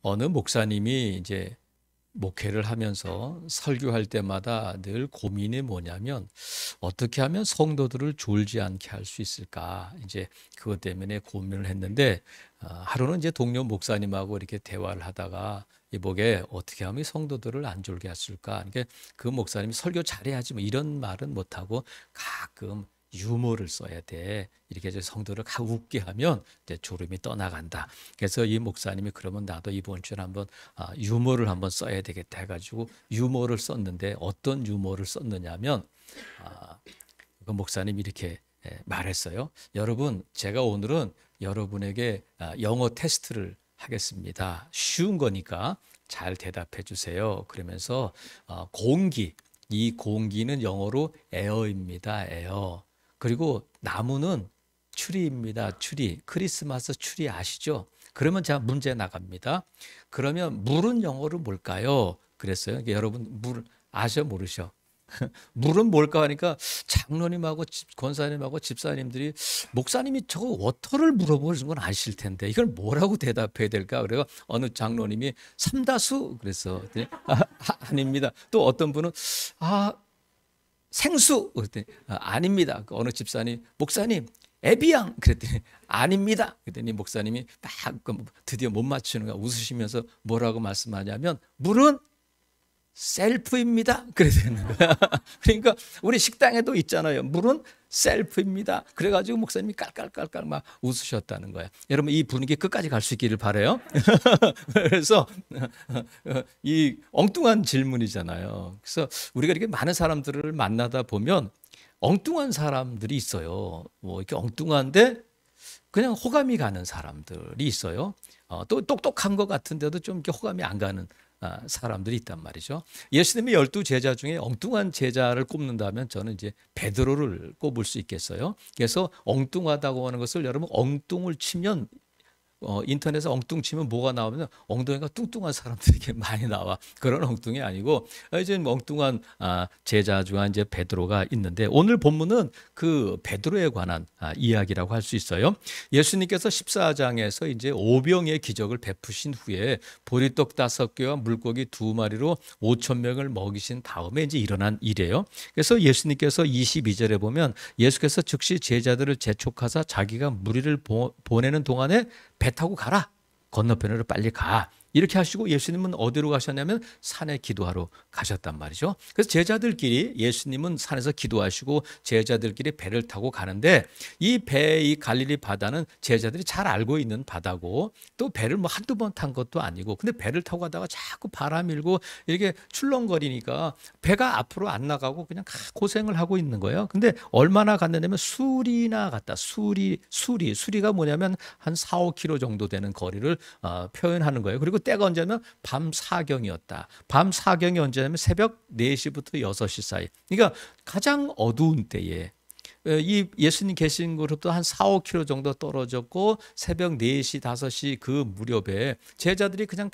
어느 목사님이 이제 목회를 하면서 설교할 때마다 늘 고민이 뭐냐면 어떻게 하면 성도들을 졸지 않게 할 수 있을까? 이제 그것 때문에 고민을 했는데 하루는 이제 동료 목사님하고 이렇게 대화를 하다가 이보게 어떻게 하면 성도들을 안 졸게 했을까? 그러니까 그 목사님이 설교 잘해야지 뭐 이런 말은 못하고 가끔 유머를 써야 돼. 이렇게 이제 성도를 가 웃게 하면 이제 졸음이 떠나간다. 그래서 이 목사님이 그러면 나도 이번 주에 한번 유머를 한번 써야 되겠다 해가지고 유머를 썼는데 어떤 유머를 썼느냐면 그 목사님이 이렇게 말했어요. 여러분, 제가 오늘은 여러분에게 영어 테스트를 하겠습니다. 쉬운 거니까 잘 대답해 주세요. 그러면서 공기, 이 공기는 영어로 에어입니다. 에어. 그리고 나무는 추리입니다. 추리. 크리스마스 추리 아시죠? 그러면 제가 문제 나갑니다. 그러면 물은 영어로 뭘까요? 그랬어요. 그러니까 여러분 물 아셔 모르셔? 물은 뭘까 하니까 장로님하고 권사님하고 집사님들이 목사님이 저거 워터를 물어보는 건 아실 텐데 이걸 뭐라고 대답해야 될까? 그래서 어느 장로님이 삼다수 그래서 아닙니다. 또 어떤 분은 생수 그랬더니 아닙니다. 어느 집사님 목사님 에비앙 그랬더니 아닙니다. 그랬더니 목사님이 딱 드디어 못 맞추는 거야. 웃으시면서 뭐라고 말씀하냐면 물은 셀프입니다. 그래야 되는 거야. 그러니까 우리 식당에도 있잖아요. 물은 셀프입니다. 그래가지고 목사님이 깔깔깔깔 막 웃으셨다는 거예요. 여러분 이 분위기 끝까지 갈 수 있기를 바라요. 그래서 이 엉뚱한 질문이잖아요. 그래서 우리가 이렇게 많은 사람들을 만나다 보면 엉뚱한 사람들이 있어요. 뭐 이렇게 엉뚱한데 그냥 호감이 가는 사람들이 있어요. 또 똑똑한 것 같은데도 좀 이렇게 호감이 안 가는 사람들이 있단 말이죠. 예수님의 12 제자 중에 엉뚱한 제자를 꼽는다면 저는 이제 베드로를 꼽을 수 있겠어요. 그래서 엉뚱하다고 하는 것을 여러분 엉뚱을 치면 인터넷에 엉뚱 치면 뭐가 나오면 엉덩이가 뚱뚱한 사람들이 이렇게 많이 나와. 그런 엉뚱이 아니고 이제 엉뚱한 제자 중 이제 베드로가 있는데 오늘 본문은 그 베드로에 관한 이야기라고 할 수 있어요. 예수님께서 14장에서 이제 오병의 기적을 베푸신 후에 보리떡 5개와 물고기 2마리로 5천 명을 먹이신 다음에 이제 일어난 일이에요. 그래서 예수님께서 22절에 보면 예수께서 즉시 제자들을 재촉하사 자기가 무리를 보내는 동안에 배 타고 가라. 건너편으로 빨리 가. 이렇게 하시고 예수님은 어디로 가셨냐면 산에 기도하러 가셨단 말이죠. 그래서 제자들끼리 예수님은 산에서 기도하시고 제자들끼리 배를 타고 가는데 이 배, 이 갈릴리 바다는 제자들이 잘 알고 있는 바다고 또 배를 뭐 한두 번 탄 것도 아니고 근데 배를 타고 가다가 자꾸 바람 일고 이렇게 출렁거리니까 배가 앞으로 안 나가고 그냥 고생을 하고 있는 거예요. 근데 얼마나 갔느냐면 수리나 갔다. 수리가 뭐냐면 한 4, 5km 정도 되는 거리를 표현하는 거예요. 그리고 때가 언제냐면 밤 사경이었다. 밤 사경이 언제냐면 새벽 4시부터 6시 사이. 그러니까 가장 어두운 때에 이 예수님 계신 곳으로부터 한 4, 5km 정도 떨어졌고 새벽 4시, 5시 그 무렵에 제자들이 그냥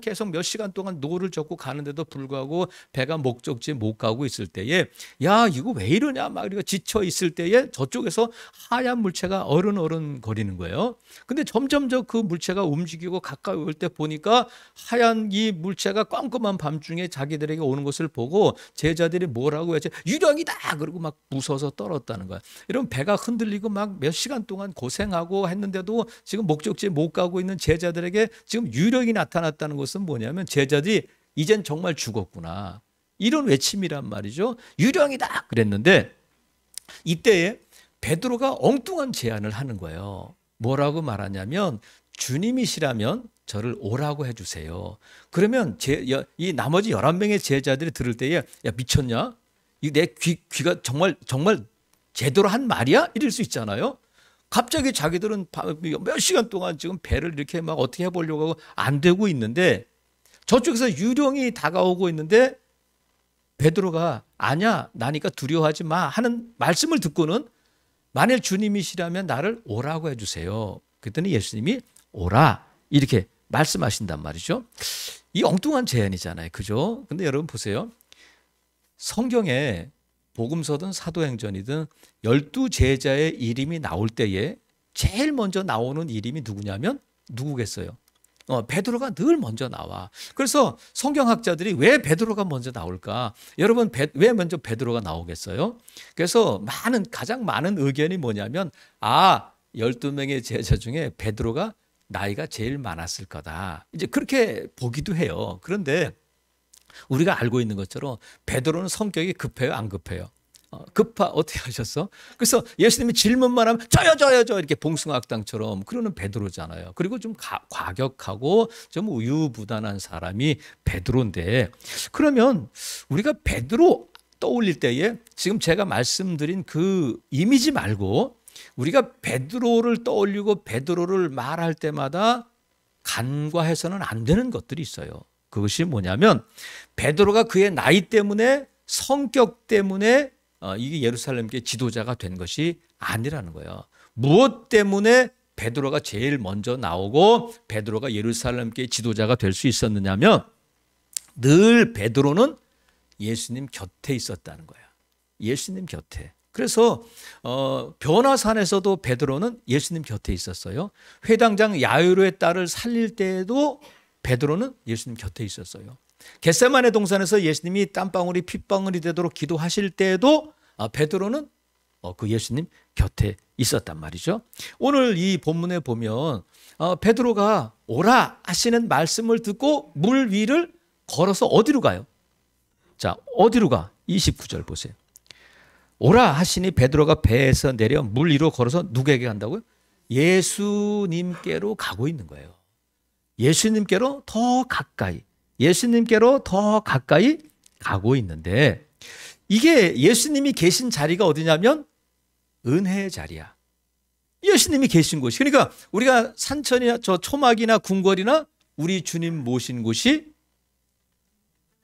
계속 몇 시간 동안 노를 젓고 가는데도 불구하고 배가 목적지에 못 가고 있을 때에 야 이거 왜 이러냐 막 우리가 지쳐 있을 때에 저쪽에서 하얀 물체가 어른어른 거리는 거예요. 근데 점점 그 물체가 움직이고 가까이 올 때 보니까 하얀 이 물체가 깜깜한 밤중에 자기들에게 오는 것을 보고 제자들이 뭐라고 했지? 유령이다! 그러고 막 무서워서 떨었다. 거야. 이런 배가 흔들리고 막 몇 시간 동안 고생하고 했는데도 지금 목적지에 못 가고 있는 제자들에게 지금 유령이 나타났다는 것은 뭐냐면 제자들이 이젠 정말 죽었구나. 이런 외침이란 말이죠. 유령이다 그랬는데 이때에 베드로가 엉뚱한 제안을 하는 거예요. 뭐라고 말하냐면 주님이시라면 저를 오라고 해주세요. 그러면 이 나머지 11명의 제자들이 들을 때에 야 미쳤냐? 내 귀가 정말 제대로 한 말이야? 이럴 수 있잖아요. 갑자기 자기들은 몇 시간 동안 지금 배를 이렇게 막 어떻게 해보려고 하고 안 되고 있는데 저쪽에서 유령이 다가오고 있는데 베드로가 아니야 나니까 두려워하지 마 하는 말씀을 듣고는 만일 주님이시라면 나를 오라고 해주세요. 그랬더니 예수님이 오라 이렇게 말씀하신단 말이죠. 이 엉뚱한 제안이잖아요. 그죠? 근데 여러분 보세요. 성경에 복음서든 사도행전이든 12 제자의 이름이 나올 때에 제일 먼저 나오는 이름이 누구냐면 누구겠어요? 베드로가 늘 먼저 나와. 그래서 성경학자들이 왜 베드로가 먼저 나올까? 여러분 왜 먼저 베드로가 나오겠어요? 그래서 가장 많은 의견이 뭐냐면 12명의 제자 중에 베드로가 나이가 제일 많았을 거다. 이제 그렇게 보기도 해요. 그런데 우리가 알고 있는 것처럼 베드로는 성격이 급해요, 안 급해요? 어떻게 하셨어? 그래서 예수님이 질문만 하면 저요 이렇게 봉숭아학당처럼 그러는 베드로잖아요. 그리고 좀 과격하고 좀 우유부단한 사람이 베드로인데, 그러면 우리가 베드로 떠올릴 때에 지금 제가 말씀드린 그 이미지 말고 우리가 베드로를 떠올리고 베드로를 말할 때마다 간과해서는 안 되는 것들이 있어요. 그것이 뭐냐면 베드로가 그의 나이 때문에, 성격 때문에 이게 예루살렘교회 지도자가 된 것이 아니라는 거예요. 무엇 때문에 베드로가 제일 먼저 나오고 베드로가 예루살렘교회 지도자가 될 수 있었느냐면 늘 베드로는 예수님 곁에 있었다는 거예요. 예수님 곁에. 그래서 변화산에서도 베드로는 예수님 곁에 있었어요. 회당장 야이로의 딸을 살릴 때에도 베드로는 예수님 곁에 있었어요. 겟세마네 동산에서 예수님이 땀방울이 핏방울이 되도록 기도하실 때에도 베드로는 그 예수님 곁에 있었단 말이죠. 오늘 이 본문에 보면 베드로가 오라 하시는 말씀을 듣고 물 위를 걸어서 어디로 가요? 자, 어디로 가? 29절 보세요. 오라 하시니 베드로가 배에서 내려 물 위로 걸어서 누구에게 간다고요? 예수님께로 가고 있는 거예요. 예수님께로 더 가까이, 예수님께로 더 가까이 가고 있는데, 이게 예수님이 계신 자리가 어디냐면 은혜의 자리야. 예수님이 계신 곳이. 그러니까 우리가 산천이나 저 초막이나 궁궐이나 우리 주님 모신 곳이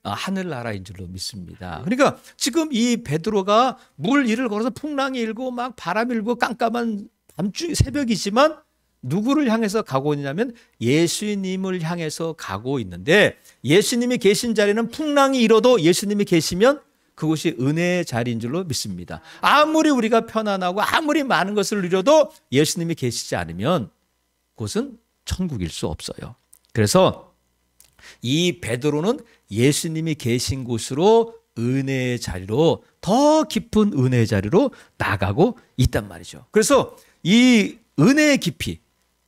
하늘나라인 줄로 믿습니다. 그러니까 지금 이 베드로가 물 위를 걸어서 풍랑이 일고 막 바람이 일고 깜깜한 밤중 새벽이지만 누구를 향해서 가고 있냐면 예수님을 향해서 가고 있는데, 예수님이 계신 자리는 풍랑이 일어도 예수님이 계시면 그곳이 은혜의 자리인 줄로 믿습니다. 아무리 우리가 편안하고 아무리 많은 것을 누려도 예수님이 계시지 않으면 그곳은 천국일 수 없어요. 그래서 이 베드로는 예수님이 계신 곳으로, 은혜의 자리로, 더 깊은 은혜의 자리로 나가고 있단 말이죠. 그래서 이 은혜의 깊이,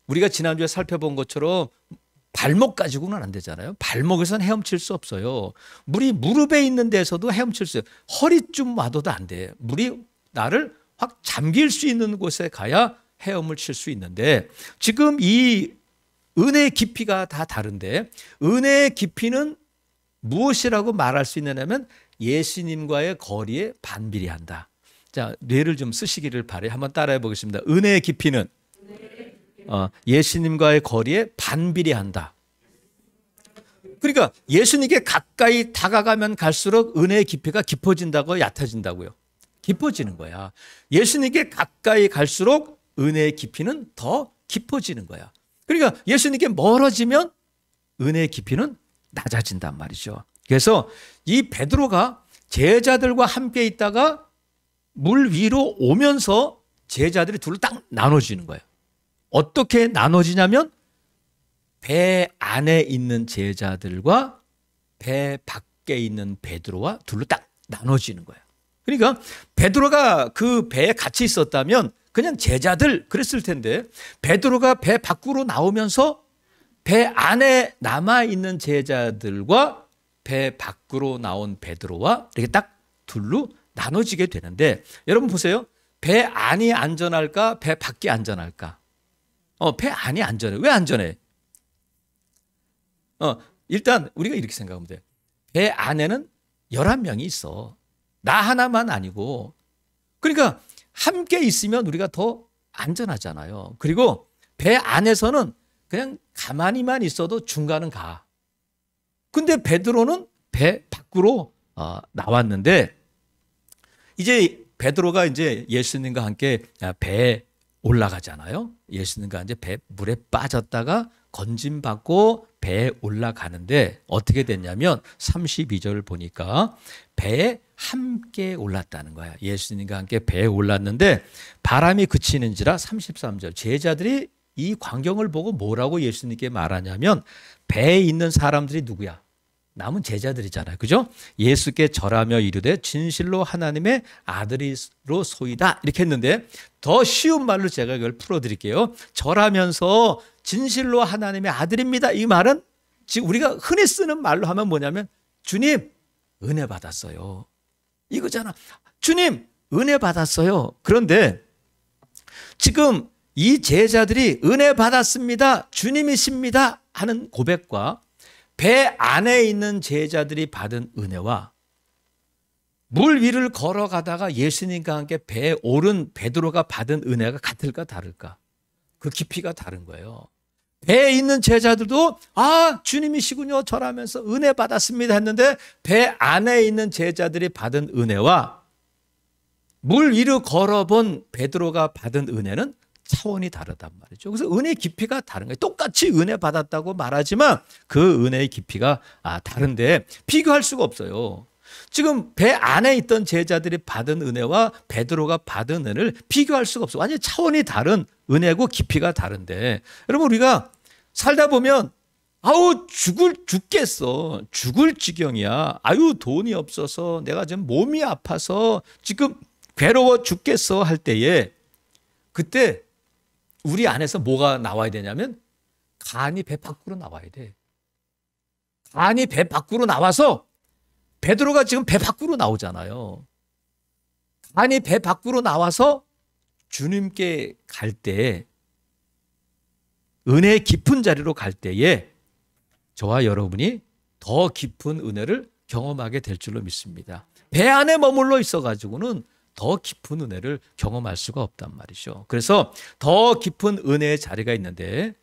우리가 지난주에 살펴본 것처럼 발목 가지고는 안 되잖아요. 발목에서는 헤엄칠 수 없어요. 물이 무릎에 있는 데서도 헤엄칠 수 없어요. 허리쯤 와도도 안 돼. 물이 나를 확 잠길 수 있는 곳에 가야 헤엄을 칠 수 있는데, 지금 이 은혜의 깊이가 다 다른데, 은혜의 깊이는 무엇이라고 말할 수 있느냐면 예수님과의 거리에 반비례한다. 자, 뇌를 좀 쓰시기를 바라요. 한번 따라해 보겠습니다. 은혜의 깊이는 예수님과의 거리에 반비례한다. 그러니까 예수님께 가까이 다가가면 갈수록 은혜의 깊이가 깊어진다고, 얕아진다고요? 깊어지는 거야. 예수님께 가까이 갈수록 은혜의 깊이는 더 깊어지는 거야. 그러니까 예수님께 멀어지면 은혜의 깊이는 낮아진단 말이죠. 그래서 이 베드로가 제자들과 함께 있다가 물 위로 오면서 제자들이 둘로 딱 나눠지는 거예요. 어떻게 나눠지냐면 배 안에 있는 제자들과 배 밖에 있는 베드로와 둘로 딱 나눠지는 거예요. 그러니까 베드로가 그 배에 같이 있었다면 그냥 제자들 그랬을 텐데, 베드로가 배 밖으로 나오면서 배 안에 남아있는 제자들과 배 밖으로 나온 베드로와 이렇게 딱 둘로 나눠지게 되는데, 여러분 보세요. 배 안이 안전할까? 배 밖이 안전할까? 배 안이 안전해. 왜 안전해? 일단 우리가 이렇게 생각하면 돼요. 배 안에는 11명이 있어. 나 하나만 아니고. 그러니까 함께 있으면 우리가 더 안전하잖아요. 그리고 배 안에서는 그냥 가만히만 있어도 중간은 가. 근데 베드로는 배 밖으로 나왔는데, 이제 베드로가 이제 예수님과 함께 배에 올라가잖아요. 예수님과 이제 배 물에 빠졌다가 건짐받고 배에 올라가는데 어떻게 됐냐면 32절 보니까 배에 함께 올랐다는 거야. 예수님과 함께 배에 올랐는데 바람이 그치는지라 33절 제자들이 이 광경을 보고 뭐라고 예수님께 말하냐면 배에 있는 사람들이 누구야? 남은 제자들이잖아요. 그죠? 예수께 절하며 이르되 진실로 하나님의 아들이로소이다. 이렇게 했는데 더 쉬운 말로 제가 이걸 풀어드릴게요. 절하면서 진실로 하나님의 아들입니다. 이 말은 지금 우리가 흔히 쓰는 말로 하면 뭐냐면 주님 은혜 받았어요. 이거잖아. 주님 은혜 받았어요. 그런데 지금 이 제자들이 은혜 받았습니다. 주님이십니다. 하는 고백과 배 안에 있는 제자들이 받은 은혜와 물 위를 걸어가다가 예수님과 함께 배에 오른 베드로가 받은 은혜가 같을까 다를까? 그 깊이가 다른 거예요. 배에 있는 제자들도 아 주님이시군요 절하면서 은혜 받았습니다 했는데 배 안에 있는 제자들이 받은 은혜와 물 위로 걸어본 베드로가 받은 은혜는 차원이 다르단 말이죠. 그래서 은혜의 깊이가 다른 거예요. 똑같이 은혜 받았다고 말하지만 그 은혜의 깊이가 다른데 비교할 수가 없어요. 지금 배 안에 있던 제자들이 받은 은혜와 베드로가 받은 은혜를 비교할 수가 없어요. 완전히 차원이 다른 은혜고 깊이가 다른데 여러분 우리가 살다 보면 아우 죽겠어. 죽을 지경이야. 아유 돈이 없어서 내가 지금 몸이 아파서 지금 괴로워 죽겠어 할 때에 그때 우리 안에서 뭐가 나와야 되냐면 간이 배 밖으로 나와야 돼. 간이 배 밖으로 나와서 베드로가 지금 배 밖으로 나오잖아요. 간이 배 밖으로 나와서 주님께 갈 때 은혜의 깊은 자리로 갈 때에 저와 여러분이 더 깊은 은혜를 경험하게 될 줄로 믿습니다. 배 안에 머물러 있어가지고는 더 깊은 은혜를 경험할 수가 없단 말이죠. 그래서 더 깊은 은혜의 자리가 있는데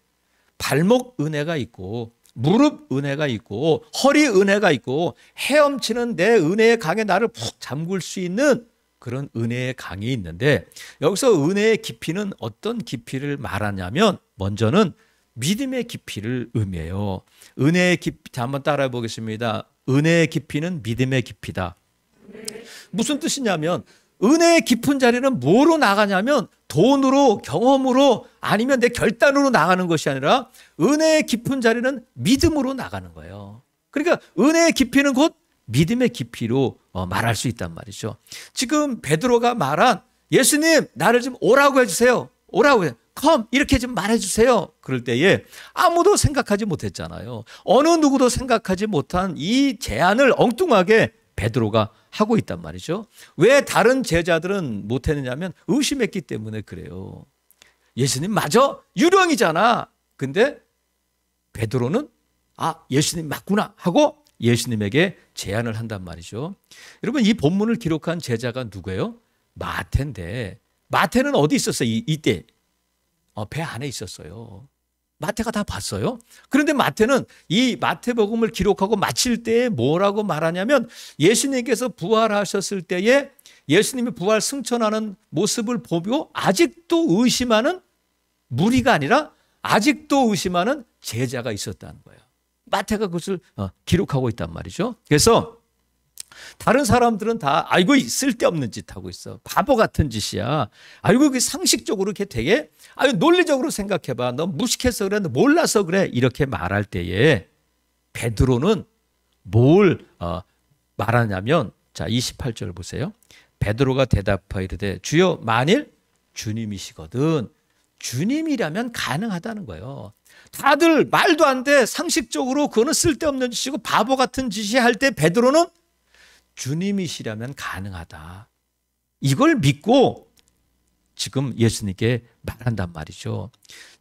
발목 은혜가 있고 무릎 은혜가 있고 허리 은혜가 있고 헤엄치는 내 은혜의 강에 나를 푹 잠글 수 있는 그런 은혜의 강이 있는데 여기서 은혜의 깊이는 어떤 깊이를 말하냐면 먼저는 믿음의 깊이를 의미해요. 은혜의 깊이 한번 따라해 보겠습니다. 은혜의 깊이는 믿음의 깊이다. 무슨 뜻이냐면 은혜의 깊은 자리는 뭐로 나가냐면 돈으로 경험으로 아니면 내 결단으로 나가는 것이 아니라 은혜의 깊은 자리는 믿음으로 나가는 거예요. 그러니까 은혜의 깊이는 곧 믿음의 깊이로 말할 수 있단 말이죠. 지금 베드로가 말한 예수님 나를 좀 오라고 해주세요. 오라고 해요. come 이렇게 좀 말해주세요. 그럴 때에 아무도 생각하지 못했잖아요. 어느 누구도 생각하지 못한 이 제안을 엉뚱하게 베드로가 하고 있단 말이죠. 왜 다른 제자들은 못했느냐면 의심했기 때문에 그래요. 예수님 맞아? 유령이잖아. 근데 베드로는 예수님 맞구나 하고 예수님에게 제안을 한단 말이죠. 여러분 이 본문을 기록한 제자가 누구예요? 마태인데 마태는 어디 있었어요? 이때 배 안에 있었어요. 마태가 다 봤어요. 그런데 마태는 이 마태복음을 기록하고 마칠 때에 뭐라고 말하냐면 예수님께서 부활하셨을 때에 예수님이 부활 승천하는 모습을 보고 아직도 의심하는 무리가 아니라 아직도 의심하는 제자가 있었다는 거예요. 마태가 그것을 기록하고 있단 말이죠. 그래서 다른 사람들은 다 아이고 쓸데없는 짓 하고 있어. 바보 같은 짓이야. 아이고 그 상식적으로 이렇게 되게 논리적으로 생각해봐. 너 무식해서 그래. 너 몰라서 그래. 이렇게 말할 때에 베드로는 뭘 말하냐면 자 28절 보세요. 베드로가 대답하여 이르되 주여 만일 주님이시거든 주님이라면 가능하다는 거예요. 다들 말도 안 돼. 상식적으로 그거는 쓸데없는 짓이고 바보 같은 짓이 할 때 베드로는 주님이시라면 가능하다. 이걸 믿고 지금 예수님께 말한단 말이죠.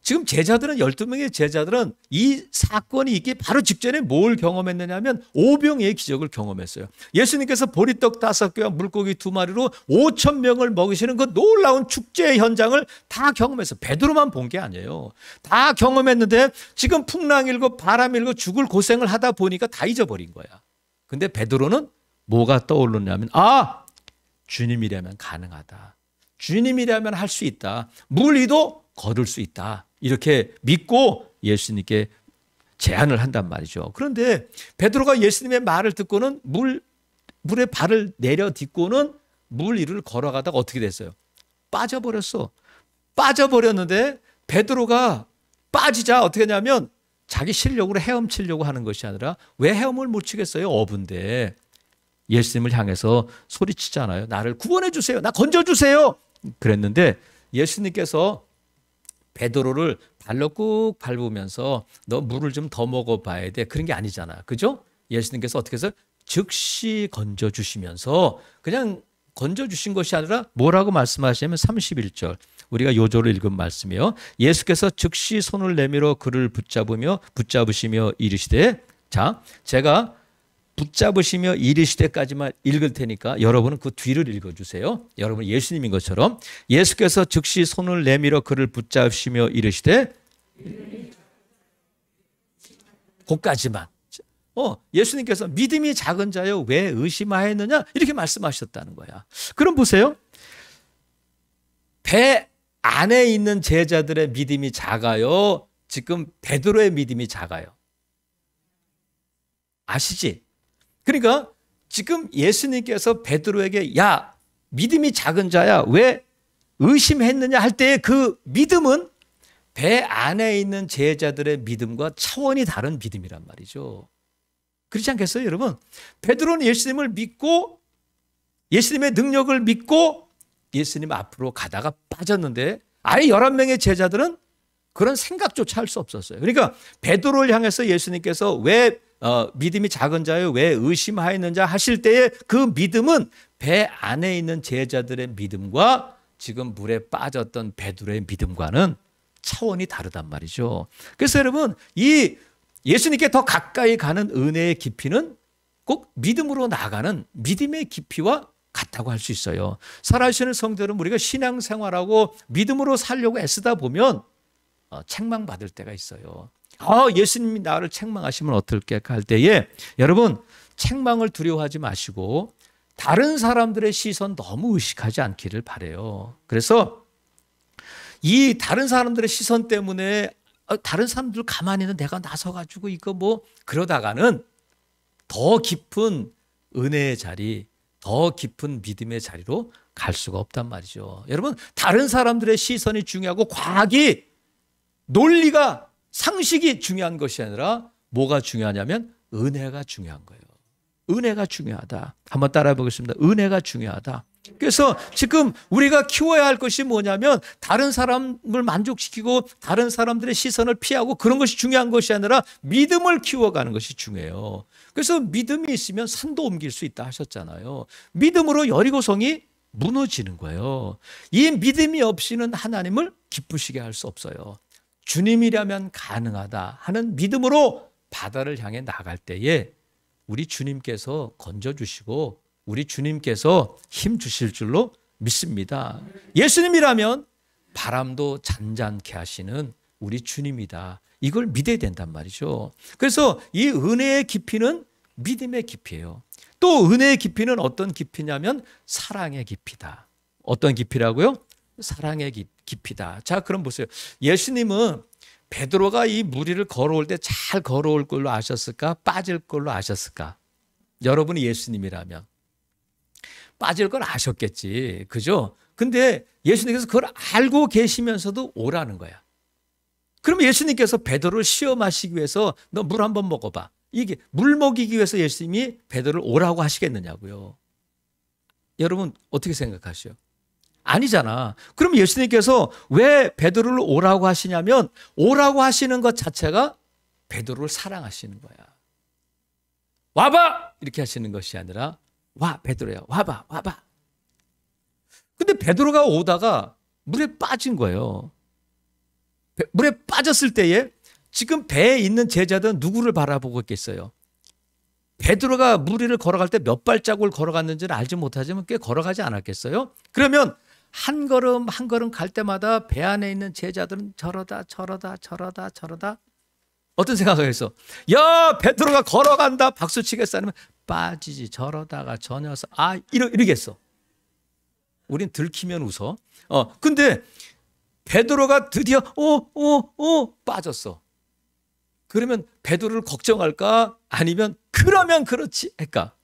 지금 제자들은 12명의 제자들은 이 사건이 있기 바로 직전에 뭘 경험했느냐면 오병이의 기적을 경험했어요. 예수님께서 보리떡 5개와 물고기 2마리로 5천 명을 먹이시는 그 놀라운 축제의 현장을 다 경험했어요. 베드로만 본 게 아니에요. 다 경험했는데 지금 풍랑 일고 바람 일고 죽을 고생을 하다 보니까 다 잊어버린 거야. 근데 베드로는 뭐가 떠오르냐면 주님이라면 가능하다. 주님이라면 할 수 있다. 물 위도 걸을 수 있다. 이렇게 믿고 예수님께 제안을 한단 말이죠. 그런데 베드로가 예수님의 말을 듣고는 물에 발을 내려딛고는 물 위를 걸어가다가 어떻게 됐어요? 빠져버렸어. 빠져버렸는데 베드로가 빠지자 어떻게 하냐면 자기 실력으로 헤엄치려고 하는 것이 아니라 왜 헤엄을 못 치겠어요? 어부인데 예수님을 향해서 소리치잖아요. 나를 구원해 주세요. 나 건져 주세요. 그랬는데 예수님께서 베드로를 발로 꾹 밟으면서 너 물을 좀 더 먹어봐야 돼. 그런 게 아니잖아. 그죠? 예수님께서 어떻게 해서 즉시 건져 주시면서 그냥 건져 주신 것이 아니라 뭐라고 말씀하시냐면 31절 우리가 요조를 읽은 말씀이요. 예수께서 즉시 손을 내밀어 그를 붙잡으시며 이르시되 자 제가 붙잡으시며 이르시되까지만 읽을 테니까 여러분은 그 뒤를 읽어주세요. 여러분 예수님인 것처럼 예수께서 즉시 손을 내밀어 그를 붙잡으시며 이르시되 그까지만 예수님께서 믿음이 작은 자여 왜 의심하였느냐 이렇게 말씀하셨다는 거야. 그럼 보세요. 배 안에 있는 제자들의 믿음이 작아요. 지금 베드로의 믿음이 작아요. 아시지? 그러니까 지금 예수님께서 베드로에게 야 믿음이 작은 자야 왜 의심했느냐 할 때의 그 믿음은 배 안에 있는 제자들의 믿음과 차원이 다른 믿음이란 말이죠. 그렇지 않겠어요 여러분? 베드로는 예수님을 믿고 예수님의 능력을 믿고 예수님 앞으로 가다가 빠졌는데 아예 11명의 제자들은 그런 생각조차 할 수 없었어요. 그러니까 베드로를 향해서 예수님께서 왜 믿음이 작은 자여 왜 의심하였느냐 하실 때의 그 믿음은 배 안에 있는 제자들의 믿음과 지금 물에 빠졌던 베드로의 믿음과는 차원이 다르단 말이죠. 그래서 여러분 이 예수님께 더 가까이 가는 은혜의 깊이는 꼭 믿음으로 나가는 믿음의 깊이와 같다고 할 수 있어요. 살아계시는 성도 여러분 우리가 신앙생활하고 믿음으로 살려고 애쓰다 보면 책망받을 때가 있어요. 예수님이 나를 책망하시면 어떨까 할 때에 여러분 책망을 두려워하지 마시고 다른 사람들의 시선 너무 의식하지 않기를 바라요. 그래서 이 다른 사람들의 시선 때문에 다른 사람들 가만히 있는 내가 나서가지고 이거 뭐 그러다가는 더 깊은 은혜의 자리 더 깊은 믿음의 자리로 갈 수가 없단 말이죠. 여러분 다른 사람들의 시선이 중요하고 과학이 논리가 상식이 중요한 것이 아니라 뭐가 중요하냐면 은혜가 중요한 거예요. 은혜가 중요하다. 한번 따라해 보겠습니다. 은혜가 중요하다. 그래서 지금 우리가 키워야 할 것이 뭐냐면 다른 사람을 만족시키고 다른 사람들의 시선을 피하고 그런 것이 중요한 것이 아니라 믿음을 키워가는 것이 중요해요. 그래서 믿음이 있으면 산도 옮길 수 있다 하셨잖아요. 믿음으로 여리고성이 무너지는 거예요. 이 믿음이 없이는 하나님을 기쁘시게 할 수 없어요. 주님이라면 가능하다 하는 믿음으로 바다를 향해 나갈 때에 우리 주님께서 건져주시고 우리 주님께서 힘 주실 줄로 믿습니다. 예수님이라면 바람도 잔잔케 하시는 우리 주님이다. 이걸 믿어야 된단 말이죠. 그래서 이 은혜의 깊이는 믿음의 깊이에요. 또 은혜의 깊이는 어떤 깊이냐면 사랑의 깊이다. 어떤 깊이라고요? 사랑의 깊이다. 자, 그럼 보세요. 예수님은 베드로가 이 무리를 걸어올 때 잘 걸어올 걸로 아셨을까? 빠질 걸로 아셨을까? 여러분이 예수님이라면 빠질 걸 아셨겠지. 그죠? 근데 예수님께서 그걸 알고 계시면서도 오라는 거야. 그러면 예수님께서 베드로를 시험하시기 위해서 너 물 한번 먹어봐. 이게 물 먹이기 위해서 예수님이 베드로를 오라고 하시겠느냐고요. 여러분 어떻게 생각하세요? 아니잖아. 그럼 예수님께서 왜 베드로를 오라고 하시냐면 오라고 하시는 것 자체가 베드로를 사랑하시는 거야. 와봐! 이렇게 하시는 것이 아니라 와 베드로야 와봐 와봐. 근데 베드로가 오다가 물에 빠진 거예요. 물에 빠졌을 때에 지금 배에 있는 제자들은 누구를 바라보고 있겠어요? 베드로가 물 위를 걸어갈 때 몇 발자국을 걸어갔는지는 알지 못하지만 꽤 걸어가지 않았겠어요? 그러면 한 걸음 한 걸음 갈 때마다 배 안에 있는 제자들은 저러다 어떤 생각을 했어? 야 베드로가 걸어간다 박수 치겠어? 아니면 빠지지 저러다가 저 녀석 이러겠어. 우린 들키면 웃어. 근데 베드로가 드디어 빠졌어. 그러면 베드로를 걱정할까? 아니면 그러면 그렇지 할까?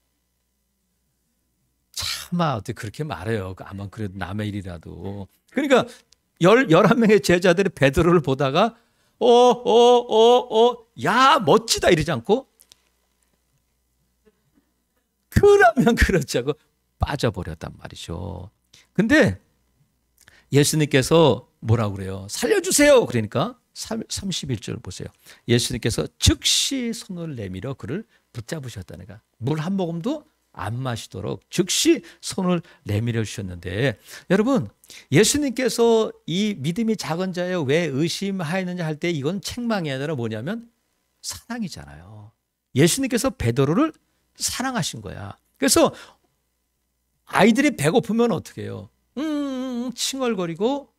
차마 어떻게 그렇게 말해요. 아마 그래도 남의 일이라도. 그러니까 열한 명의 제자들이 베드로를 보다가 야 멋지다 이러지 않고 그러면 그렇지 하고 빠져버렸단 말이죠. 근데 예수님께서 뭐라고 그래요? 살려주세요. 그러니까 31절 보세요. 예수님께서 즉시 손을 내밀어 그를 붙잡으셨다는 거야. 물 한 모금도 안 마시도록 즉시 손을 내밀어 주셨는데, 여러분 예수님께서 이 믿음이 작은 자여 왜 의심하였느냐 할 때 이건 책망이 아니라 뭐냐면 사랑이잖아요. 예수님께서 베드로를 사랑하신 거야. 그래서 아이들이 배고프면 어떻게 해요? 칭얼거리고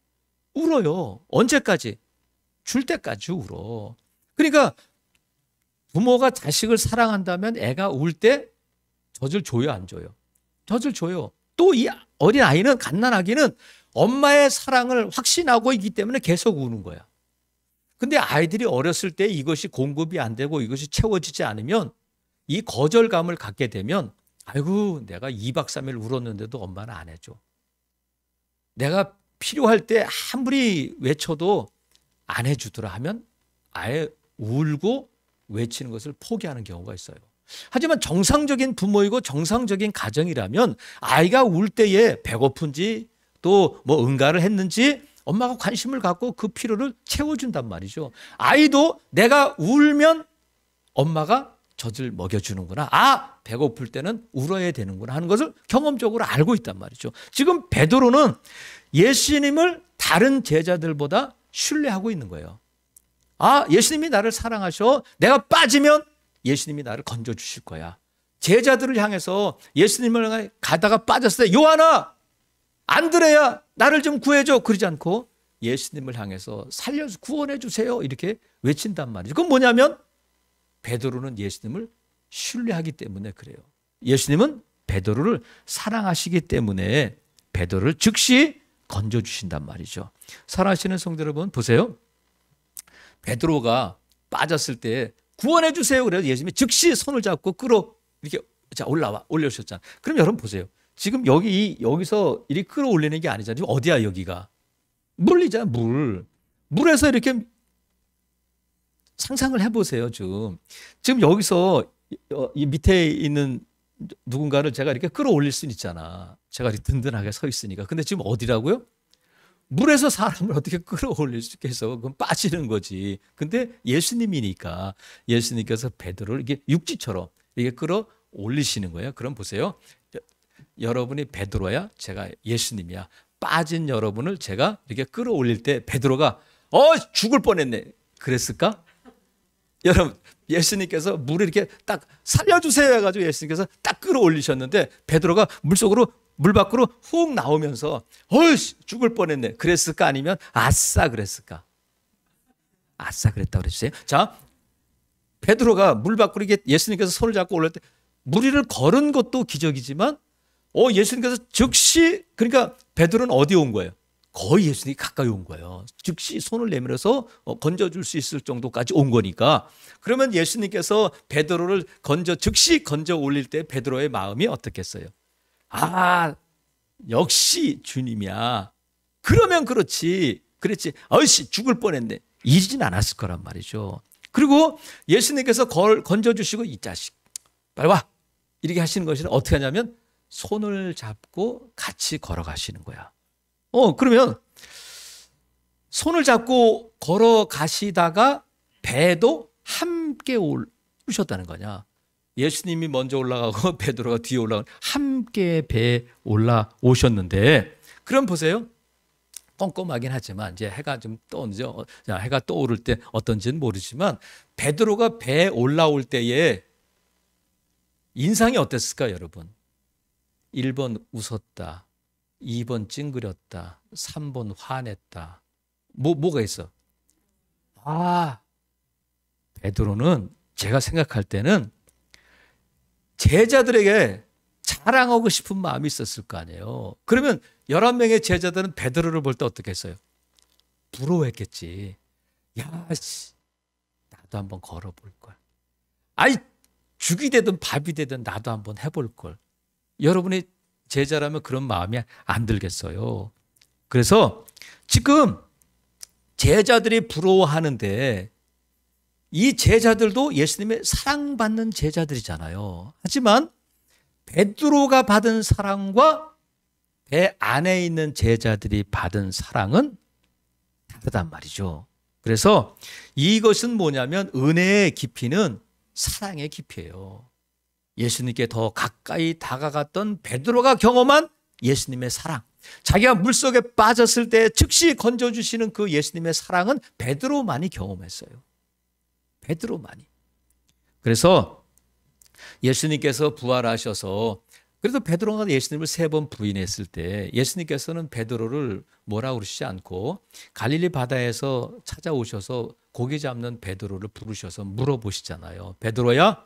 울어요. 언제까지? 줄 때까지 울어. 그러니까 부모가 자식을 사랑한다면 애가 울 때 젖을 줘요, 안 줘요? 젖을 줘요. 또 이 어린 아이는, 갓난아기는 엄마의 사랑을 확신하고 있기 때문에 계속 우는 거야. 근데 아이들이 어렸을 때 이것이 공급이 안 되고 이것이 채워지지 않으면 이 거절감을 갖게 되면 아이고 내가 2박 3일 울었는데도 엄마는 안 해줘. 내가 필요할 때 아무리 외쳐도 안 해주더라 하면 아예 울고 외치는 것을 포기하는 경우가 있어요. 하지만 정상적인 부모이고 정상적인 가정이라면 아이가 울 때에 배고픈지 또 뭐 응가를 했는지 엄마가 관심을 갖고 그 필요를 채워준단 말이죠. 아이도 내가 울면 엄마가 젖을 먹여주는구나. 아, 배고플 때는 울어야 되는구나 하는 것을 경험적으로 알고 있단 말이죠. 지금 베드로는 예수님을 다른 제자들보다 신뢰하고 있는 거예요. 아, 예수님이 나를 사랑하셔. 내가 빠지면 예수님이 나를 건져주실 거야. 제자들을 향해서 예수님을 향해 가다가 빠졌을 때 요한아, 안드레야, 나를 좀 구해줘. 그러지 않고 예수님을 향해서 살려서 구원해 주세요. 이렇게 외친단 말이죠. 그건 뭐냐면 베드로는 예수님을 신뢰하기 때문에 그래요. 예수님은 베드로를 사랑하시기 때문에 베드로를 즉시 건져주신단 말이죠. 사랑하시는 성도 여러분 보세요. 베드로가 빠졌을 때 구원해 주세요. 그래서 예수님이 즉시 손을 잡고 끌어 이렇게 자 올라와 올려주셨잖아요. 그럼 여러분 보세요. 지금 여기서 이렇게 끌어올리는 게 아니잖아요. 어디야 여기가? 물이잖아 물. 물에서 이렇게 상상을 해보세요. 지금 여기서 이 밑에 있는 누군가를 제가 이렇게 끌어올릴 수는 있잖아. 제가 이렇게 든든하게 서 있으니까. 근데 지금 어디라고요? 물에서 사람을 어떻게 끌어올릴 수 있겠어? 그건 빠지는 거지. 근데 예수님이니까 예수님께서 베드로를 이렇게 육지처럼 이렇게 끌어올리시는 거예요. 그럼 보세요. 여러분이 베드로야, 제가 예수님이야. 빠진 여러분을 제가 이렇게 끌어올릴 때 베드로가 죽을 뻔했네. 그랬을까? 여러분 예수님께서 물을 이렇게 딱 살려주세요 해가지고 예수님께서 딱 끌어올리셨는데 베드로가 물 밖으로 훅 나오면서 죽을 뻔했네. 그랬을까? 아니면 아싸 그랬을까? 아싸 그랬다고 그랬어요. 자, 베드로가 물 밖으로 이게 예수님께서 손을 잡고 올릴 때 물 위를 걸은 것도 기적이지만 예수님께서 즉시, 그러니까 베드로는 어디에 온 거예요? 거의 예수님이 가까이 온 거예요. 즉시 손을 내밀어서 건져줄 수 있을 정도까지 온 거니까. 그러면 예수님께서 베드로를 즉시 건져 올릴 때 베드로의 마음이 어떻겠어요? 아, 역시 주님이야. 그러면 그렇지. 그랬지. 죽을 뻔했네. 이러진 않았을 거란 말이죠. 그리고 예수님께서 건져주시고 이 자식 빨리 와. 이렇게 하시는 것이 어떻게 하냐면 손을 잡고 같이 걸어가시는 거야. 그러면 손을 잡고 걸어가시다가 배도 함께 오르셨다는 거냐. 예수님이 먼저 올라가고 베드로가 뒤에 올라가고 함께 배에 올라오셨는데, 그럼 보세요. 껌껌하긴 하지만 이제 해가 좀 떠오르죠. 해가 떠오를 때 어떤지는 모르지만 베드로가 배에 올라올 때에 인상이 어땠을까 여러분? 1번 웃었다. 2번 찡그렸다. 3번 화냈다. 뭐가 있어? 베드로는 제가 생각할 때는 제자들에게 자랑하고 싶은 마음이 있었을 거 아니에요. 그러면 11명의 제자들은 베드로를 볼 때 어떻게 했어요? 부러워했겠지. 나도 한번 걸어볼 걸. 죽이 되든 밥이 되든 나도 한번 해볼 걸. 여러분이 제자라면 그런 마음이 안 들겠어요. 그래서 지금 제자들이 부러워하는데 이 제자들도 예수님의 사랑받는 제자들이잖아요. 하지만 베드로가 받은 사랑과 배 안에 있는 제자들이 받은 사랑은 다르단 말이죠. 그래서 이것은 뭐냐면 은혜의 깊이는 사랑의 깊이예요. 예수님께 더 가까이 다가갔던 베드로가 경험한 예수님의 사랑, 자기가 물속에 빠졌을 때 즉시 건져주시는 그 예수님의 사랑은 베드로만이 경험했어요. 베드로만이. 그래서 예수님께서 부활하셔서, 그래도 베드로가 예수님을 3번 부인했을 때 예수님께서는 베드로를 뭐라고 그러시지 않고 갈릴리 바다에서 찾아오셔서 고기 잡는 베드로를 부르셔서 물어보시잖아요. 베드로야,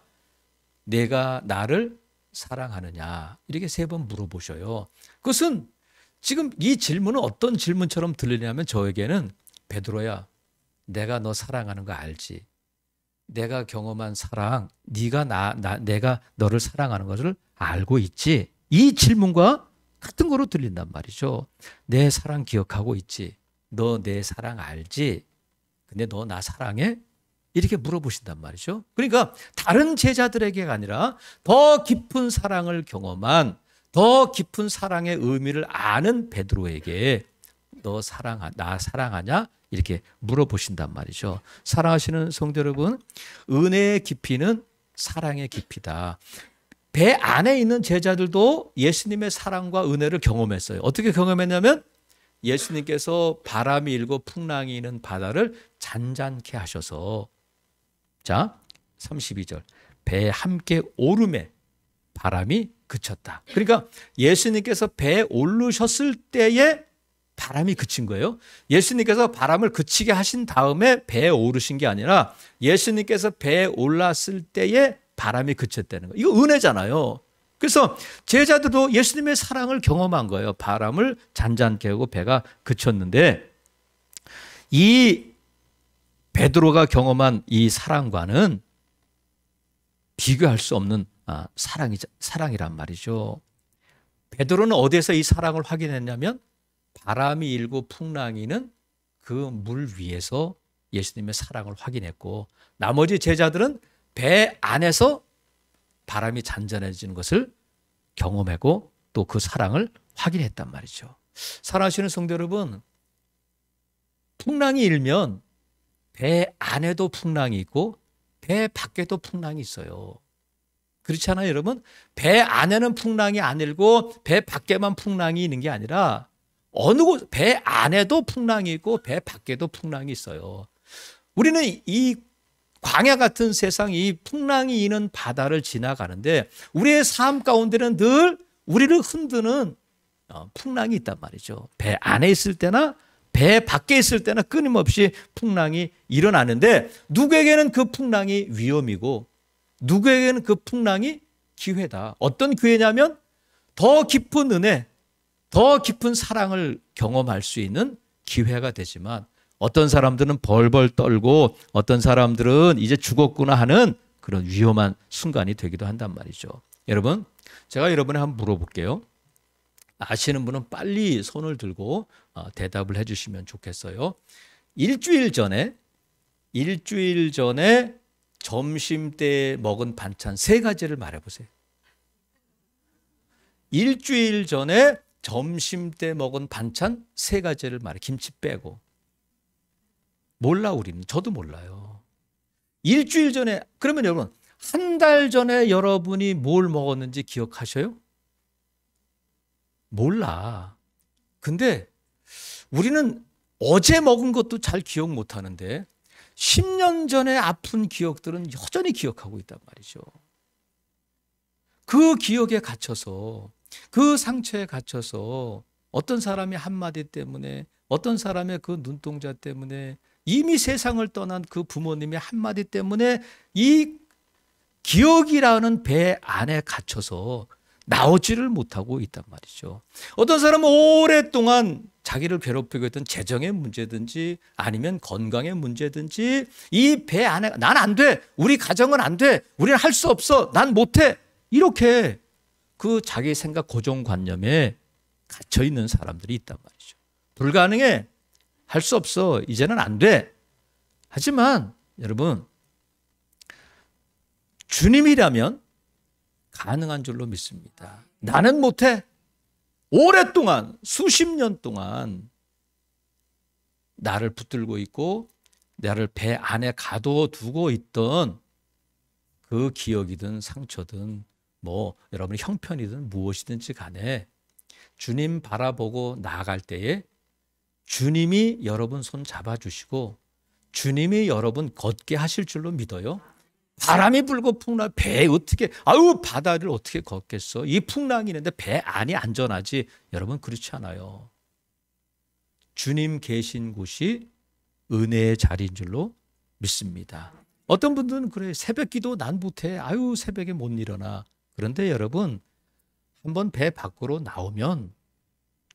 내가 나를 사랑하느냐? 이렇게 3번 물어보셔요. 그것은 지금 이 질문은 어떤 질문처럼 들리냐면, 저에게는 베드로야, 내가 너 사랑하는 거 알지? 내가 경험한 사랑, 내가 너를 사랑하는 것을 알고 있지? 이 질문과 같은 거로 들린단 말이죠. 내 사랑 기억하고 있지? 너 내 사랑 알지? 근데 너 나 사랑해? 이렇게 물어보신단 말이죠. 그러니까 다른 제자들에게가 아니라 더 깊은 사랑을 경험한, 더 깊은 사랑의 의미를 아는 베드로에게 나 사랑하냐? 이렇게 물어보신단 말이죠. 사랑하시는 성도 여러분, 은혜의 깊이는 사랑의 깊이다. 배 안에 있는 제자들도 예수님의 사랑과 은혜를 경험했어요. 어떻게 경험했냐면 예수님께서 바람이 일고 풍랑이 있는 바다를 잔잔케 하셔서, 자 32절, 배에 함께 오름에 바람이 그쳤다. 그러니까 예수님께서 배에 오르셨을 때에 바람이 그친 거예요. 예수님께서 바람을 그치게 하신 다음에 배에 오르신 게 아니라 예수님께서 배에 올랐을 때에 바람이 그쳤다는 거예요. 이거 은혜잖아요. 그래서 제자들도 예수님의 사랑을 경험한 거예요. 바람을 잔잔케 하고 배가 그쳤는데, 이 베드로가 경험한 이 사랑과는 비교할 수 없는 사랑이란 말이죠. 베드로는 어디에서 이 사랑을 확인했냐면 바람이 일고 풍랑이는 그 물 위에서 예수님의 사랑을 확인했고, 나머지 제자들은 배 안에서 바람이 잔잔해지는 것을 경험하고 또 그 사랑을 확인했단 말이죠. 사랑하시는 성도 여러분, 풍랑이 일면 배 안에도 풍랑이 있고 배 밖에도 풍랑이 있어요. 그렇지 않아요, 여러분? 배 안에는 풍랑이 안 일고 배 밖에만 풍랑이 있는 게 아니라 배 안에도 풍랑이 있고 배 밖에도 풍랑이 있어요. 우리는 이 광야 같은 세상, 이 풍랑이 있는 바다를 지나가는데 우리의 삶 가운데는 늘 우리를 흔드는 풍랑이 있단 말이죠. 배 안에 있을 때나 배 밖에 있을 때나 끊임없이 풍랑이 일어나는데, 누구에게는 그 풍랑이 위험이고 누구에게는 그 풍랑이 기회다. 어떤 기회냐면 더 깊은 은혜, 더 깊은 사랑을 경험할 수 있는 기회가 되지만, 어떤 사람들은 벌벌 떨고 어떤 사람들은 이제 죽었구나 하는 그런 위험한 순간이 되기도 한단 말이죠. 여러분, 제가 여러분에 한번 물어볼게요. 아시는 분은 빨리 손을 들고 대답을 해주시면 좋겠어요. 일주일 전에 점심때 먹은 반찬 3가지를 말해보세요. 일주일 전에 점심때 먹은 반찬 3가지를 말해. 김치 빼고. 몰라, 우리는. 저도 몰라요. 일주일 전에, 그러면 여러분, 한 달 전에 여러분이 뭘 먹었는지 기억하셔요? 몰라. 근데 우리는 어제 먹은 것도 잘 기억 못 하는데 10년 전에 아픈 기억들은 여전히 기억하고 있단 말이죠. 그 기억에 갇혀서, 그 상처에 갇혀서 어떤 사람이 한마디 때문에, 어떤 사람의 그 눈동자 때문에, 이미 세상을 떠난 그 부모님의 한마디 때문에 이 기억이라는 배 안에 갇혀서 나오지를 못하고 있단 말이죠. 어떤 사람은 오랫동안 자기를 괴롭히고 있던 재정의 문제든지 아니면 건강의 문제든지 이 배 안에 난 안 돼, 우리 가정은 안 돼, 우리는 할 수 없어, 난 못해, 이렇게 그 자기 생각 고정관념에 갇혀 있는 사람들이 있단 말이죠. 불가능해, 할 수 없어. 이제는 안 돼. 하지만 여러분, 주님이라면 가능한 줄로 믿습니다. 나는 못해. 오랫동안 수십 년 동안 나를 붙들고 있고 나를 배 안에 가둬두고 있던 그 기억이든 상처든 뭐 여러분의 형편이든 무엇이든지 간에 주님 바라보고 나아갈 때에 주님이 여러분 손 잡아주시고 주님이 여러분 걷게 하실 줄로 믿어요. 바람이 불고 풍랑, 배 어떻게, 아유 바다를 어떻게 걷겠어. 이 풍랑이 있는데 배 안이 안전하지. 여러분 그렇지 않아요. 주님 계신 곳이 은혜의 자리인 줄로 믿습니다. 어떤 분들은 그래, 새벽 기도 난 못해. 아유 새벽에 못 일어나. 그런데 여러분 한번 배 밖으로 나오면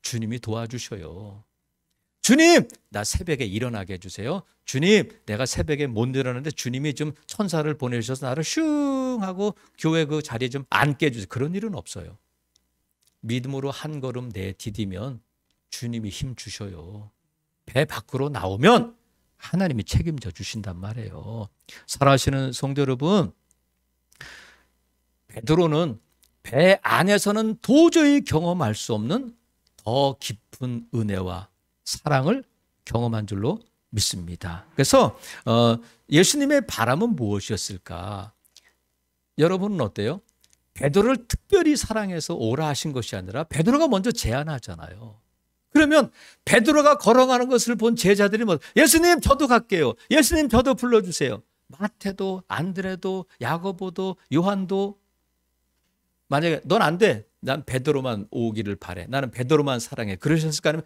주님이 도와주셔요. 주님, 나 새벽에 일어나게 해주세요. 주님, 내가 새벽에 못 일어나는데 주님이 좀 천사를 보내주셔서 나를 슝 하고 교회 그 자리에 좀 앉게 해주세요. 그런 일은 없어요. 믿음으로 한 걸음 내디디면 주님이 힘 주셔요. 배 밖으로 나오면 하나님이 책임져 주신단 말이에요. 살아가시는 성도 여러분, 베드로는 배 안에서는 도저히 경험할 수 없는 더 깊은 은혜와 사랑을 경험한 줄로 믿습니다. 그래서 예수님의 바람은 무엇이었을까? 여러분은 어때요? 베드로를 특별히 사랑해서 오라 하신 것이 아니라 베드로가 먼저 제안하잖아요. 그러면 베드로가 걸어가는 것을 본 제자들이 뭐, 예수님 저도 갈게요. 예수님 저도 불러주세요. 마태도 안드레도 야고보도 요한도 만약에 넌 안 돼. 난 베드로만 오기를 바래. 나는 베드로만 사랑해. 그러셨을까? 아니면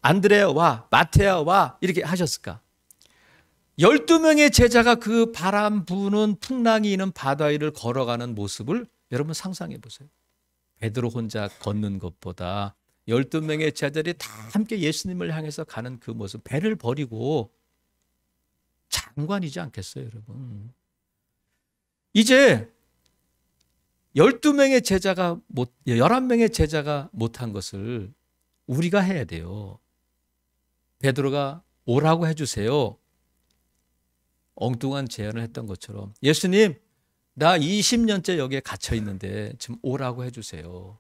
안드레야 와, 마태야 와 이렇게 하셨을까? 12명의 제자가 그 바람 부는 풍랑이 있는 바다 위를 걸어가는 모습을 여러분 상상해 보세요. 베드로 혼자 걷는 것보다 12명의 제자들이 다 함께 예수님을 향해서 가는 그 모습, 배를 버리고 장관이지 않겠어요, 여러분? 이제 12명의 제자가 11명의 제자가 못한 것을 우리가 해야 돼요. 베드로가 오라고 해주세요. 엉뚱한 제안을 했던 것처럼, 예수님 나 20년째 여기에 갇혀 있는데 지금 오라고 해주세요.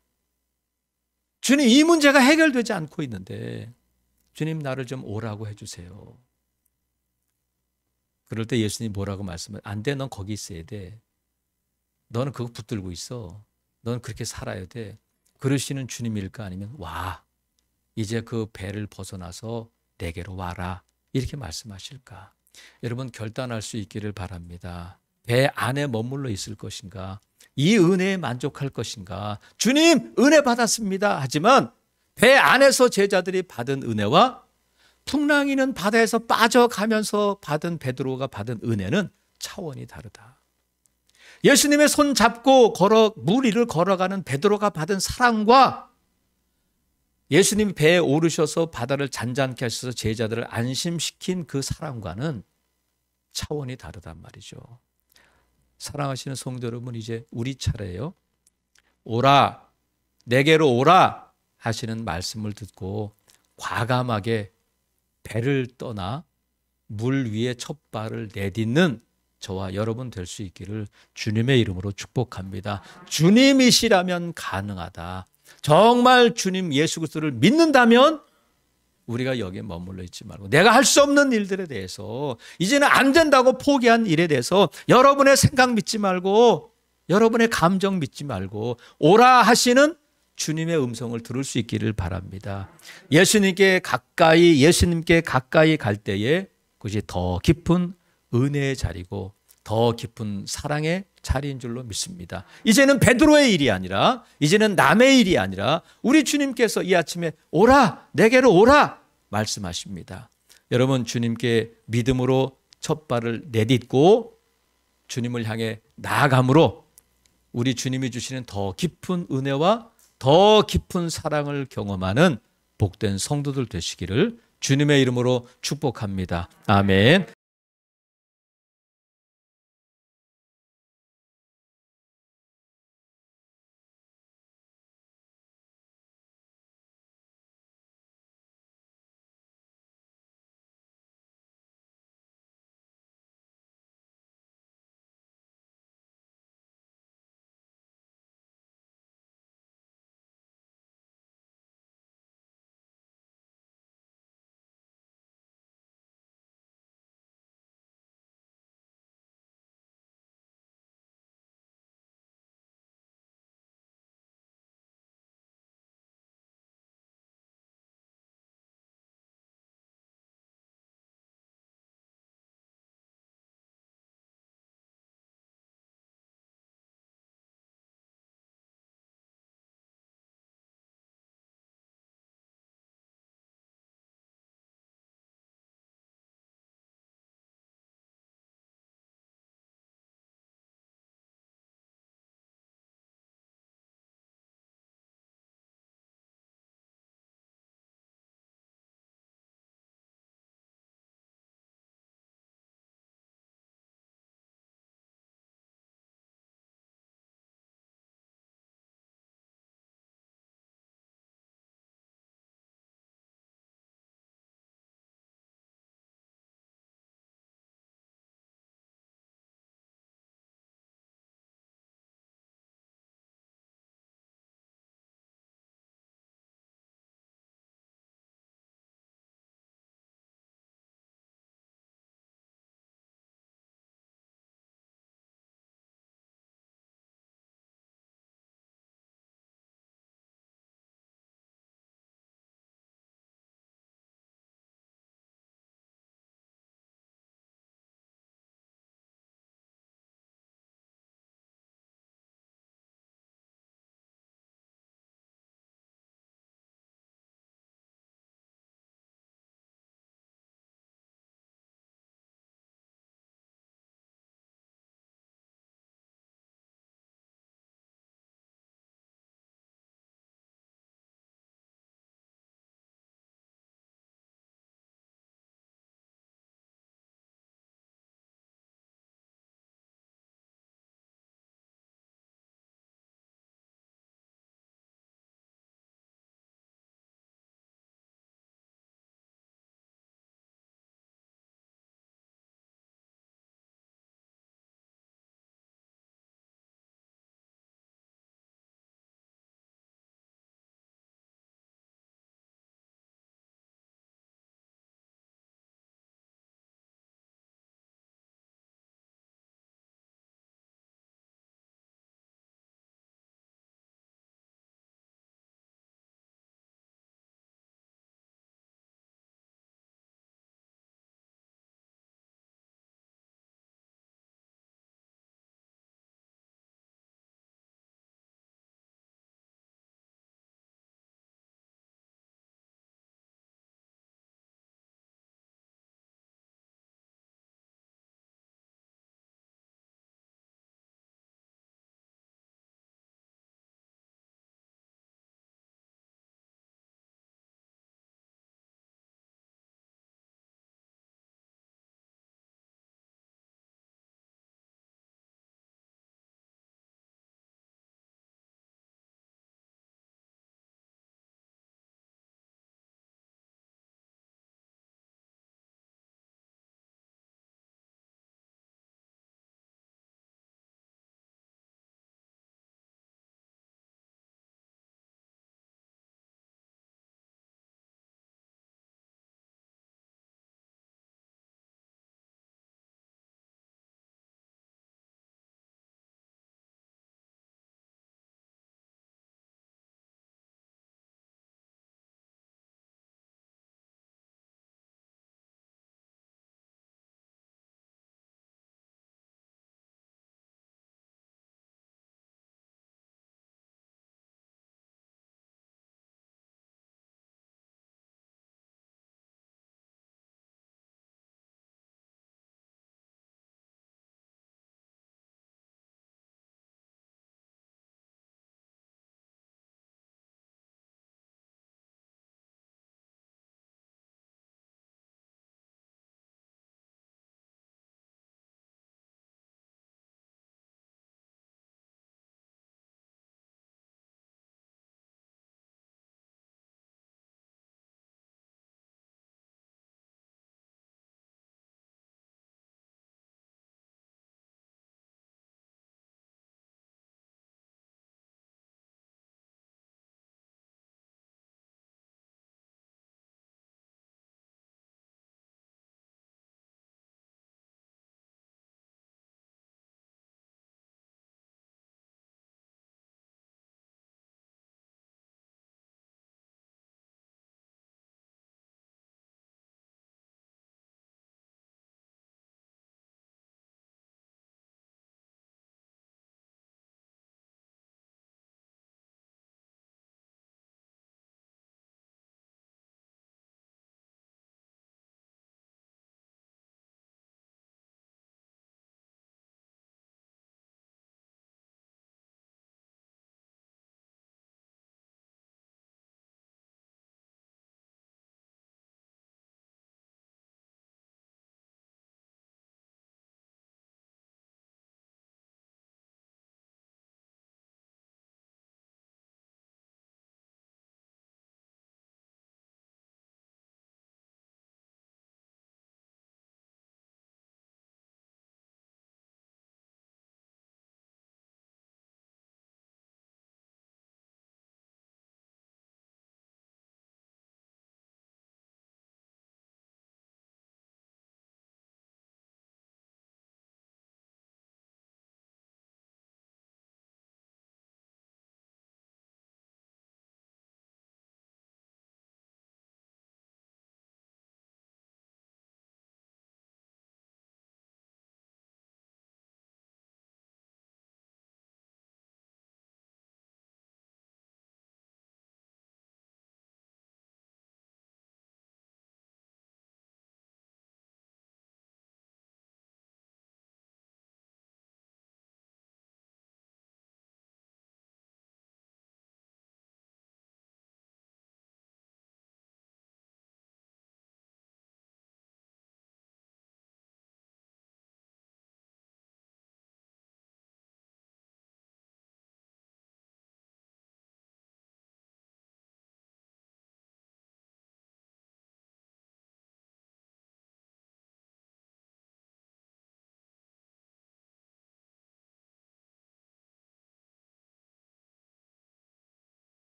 주님 이 문제가 해결되지 않고 있는데 주님 나를 좀 오라고 해주세요. 그럴 때 예수님 뭐라고 말씀을, 안 돼, 넌 거기 있어야 돼. 너는 그거 붙들고 있어. 너는 그렇게 살아야 돼. 그러시는 주님일까? 아니면 와, 이제 그 배를 벗어나서 내게로 와라, 이렇게 말씀하실까? 여러분 결단할 수 있기를 바랍니다. 배 안에 머물러 있을 것인가? 이 은혜에 만족할 것인가? 주님 은혜 받았습니다 하지만 배 안에서 제자들이 받은 은혜와 풍랑이는 바다에서 빠져가면서 받은 베드로가 받은 은혜는 차원이 다르다. 예수님의 손 잡고 물 위를 걸어가는 베드로가 받은 사랑과 예수님이 배에 오르셔서 바다를 잔잔케 하셔서 제자들을 안심시킨 그 사랑과는 차원이 다르단 말이죠. 사랑하시는 성도 여러분, 이제 우리 차례예요. 오라, 내게로 오라 하시는 말씀을 듣고 과감하게 배를 떠나 물 위에 첫 발을 내딛는 저와 여러분 될 수 있기를 주님의 이름으로 축복합니다. 주님이시라면 가능하다. 정말 주님 예수 그리스도를 믿는다면 우리가 여기에 머물러 있지 말고, 내가 할 수 없는 일들에 대해서, 이제는 안 된다고 포기한 일에 대해서 여러분의 생각 믿지 말고, 여러분의 감정 믿지 말고 오라 하시는 주님의 음성을 들을 수 있기를 바랍니다. 예수님께 가까이 갈 때에 그것이 더 깊은 은혜의 자리고 더 깊은 사랑의 자리인 줄로 믿습니다. 이제는 베드로의 일이 아니라, 이제는 남의 일이 아니라 우리 주님께서 이 아침에 오라, 내게로 오라 말씀하십니다. 여러분 주님께 믿음으로 첫 발을 내딛고 주님을 향해 나아감으로 우리 주님이 주시는 더 깊은 은혜와 더 깊은 사랑을 경험하는 복된 성도들 되시기를 주님의 이름으로 축복합니다. 아멘.